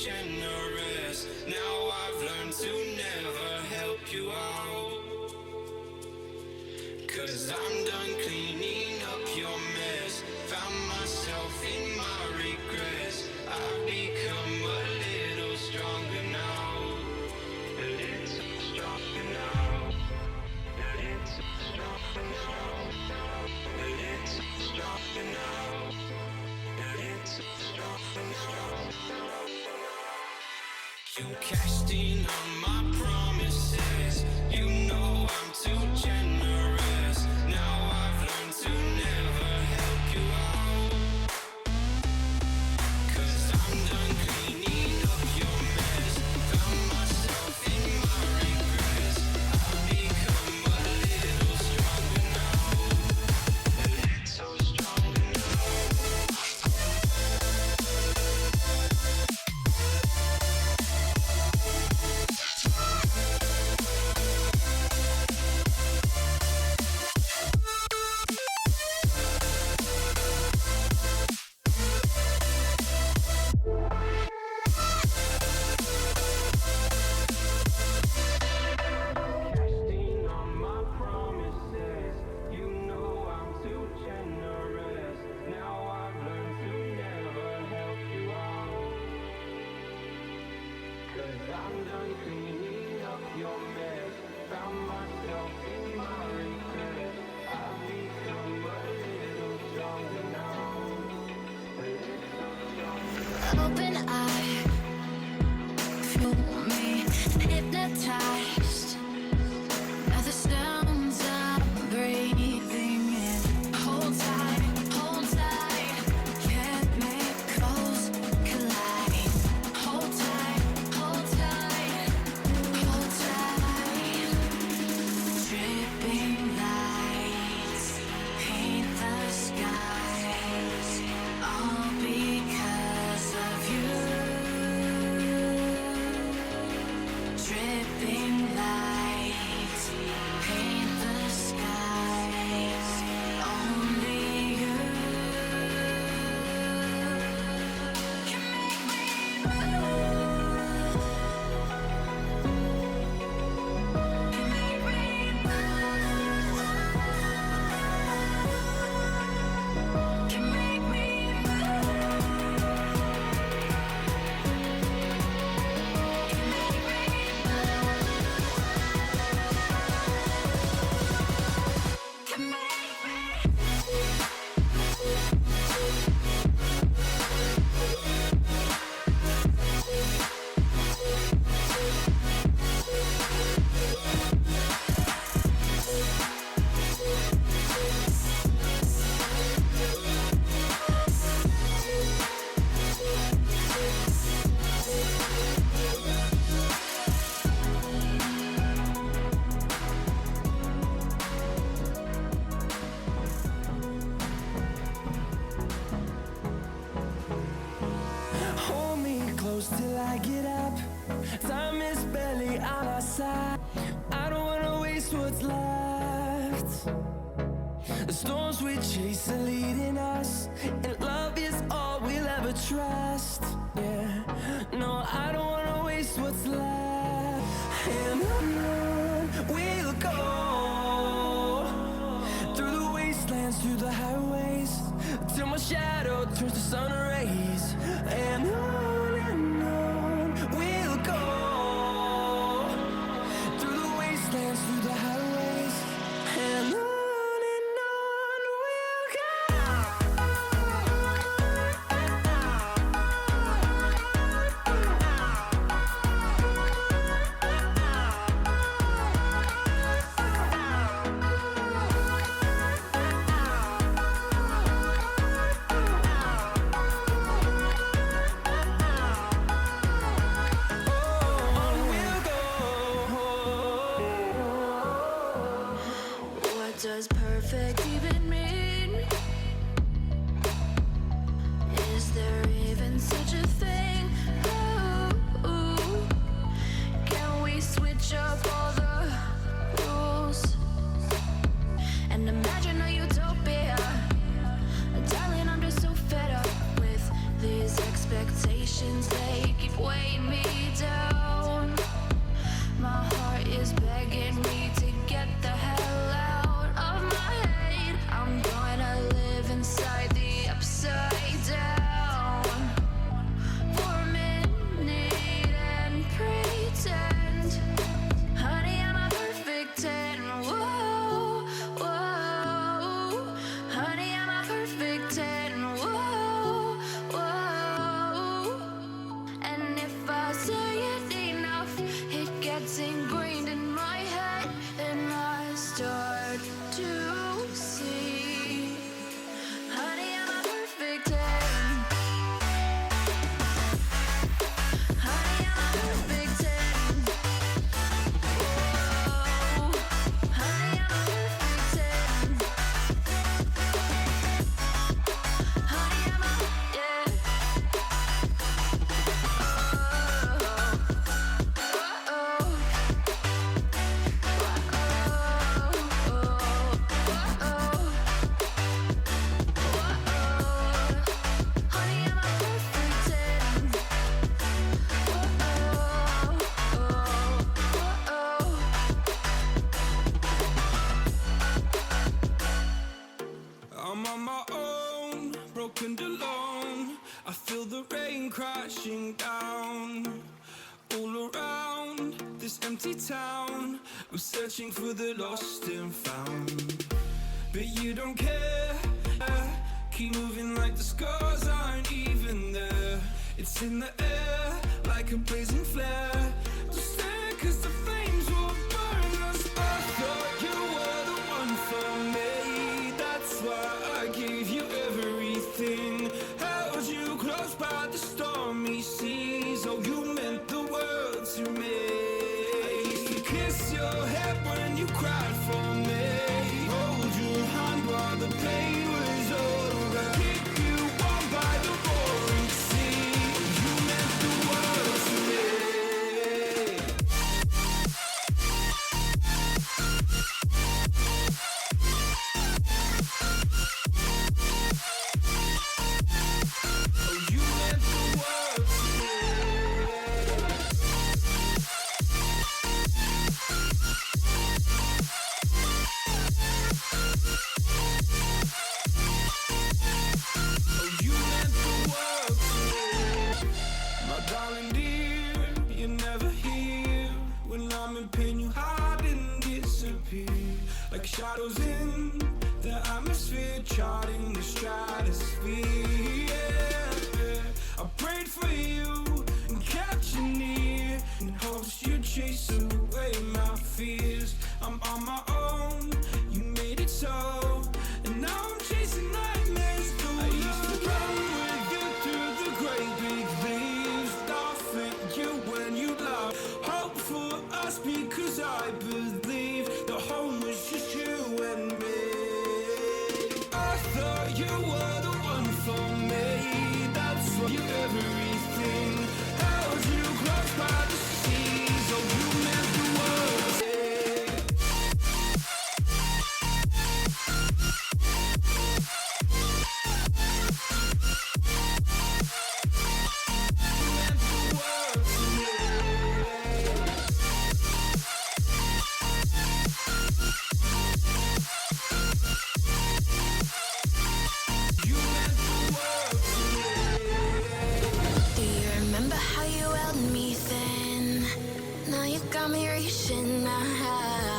generous. Now I've learned to never help you out. 'Cause I'm done cleaning up your mess. Found myself in my regrets. I've become a little stronger now. A little stronger now. A little stronger now. A little stronger now. A little stronger now. You cashed in on my promises. You know I'm too generous. Now I've learned to never help you out. 'Cause I'm done cleaning up your mess. Found myself in my regrets. I've become a little stronger now. A little stronger now. Open eye, feel me hypnotized by the sounds I'm breathing in. Hold tight, chemicals collide. Hold tight, hold tight, hold tight. Dripping lights paint the skies, all because of you. Dripping lights paint the skies, only you can make me move. Can make me move. Can make me Hold me close till I get up. Time is barely on our side. I don't wanna waste what's left. The storms we chase are leading us, and love is all we'll ever trust. Yeah, no, I don't wanna waste what's left. And on we'll go, through the wastelands, through the highways, till my shadow turns to sun rays. And on we'll go, through the wastelands, through the highways, and on we'll go. crashing down. All around this empty town, I'm searching for the lost and found. But you don't care, keep moving like the scars aren't even there. It's in the air like a blazing flare. Just stare cause the flames will burn us. I thought you were the one for me, that's why I gave you everything. Held you close by the stormy seas. Oh, you meant the world to me. I used to kiss your head when you cried for me, hold your hand while the pain was over, keep you warm by the roaring sea. You meant the world to me. Oh, you meant the world to me. Oh, you meant the world to me. My darling dear, you're never here. When I'm in pain, you hide and disappear. Like shadows in the atmosphere, charting the stratosphere. Yeah. I prayed for you and kept you near, in hopes you'd chase away my fears. I'm on my own, you made it so, and now I'm chasing nightmares through. I used to run with you through the great big leaves, laugh at you when you laugh, hope for us because I believe the home was just you and me. I thought you were the one for me, that's why you everything. Held you close by the seas. Oh, you meant the world to me. You meant the world to me. You meant the world to me. Do you remember how you held me then? Now you got me reaching out.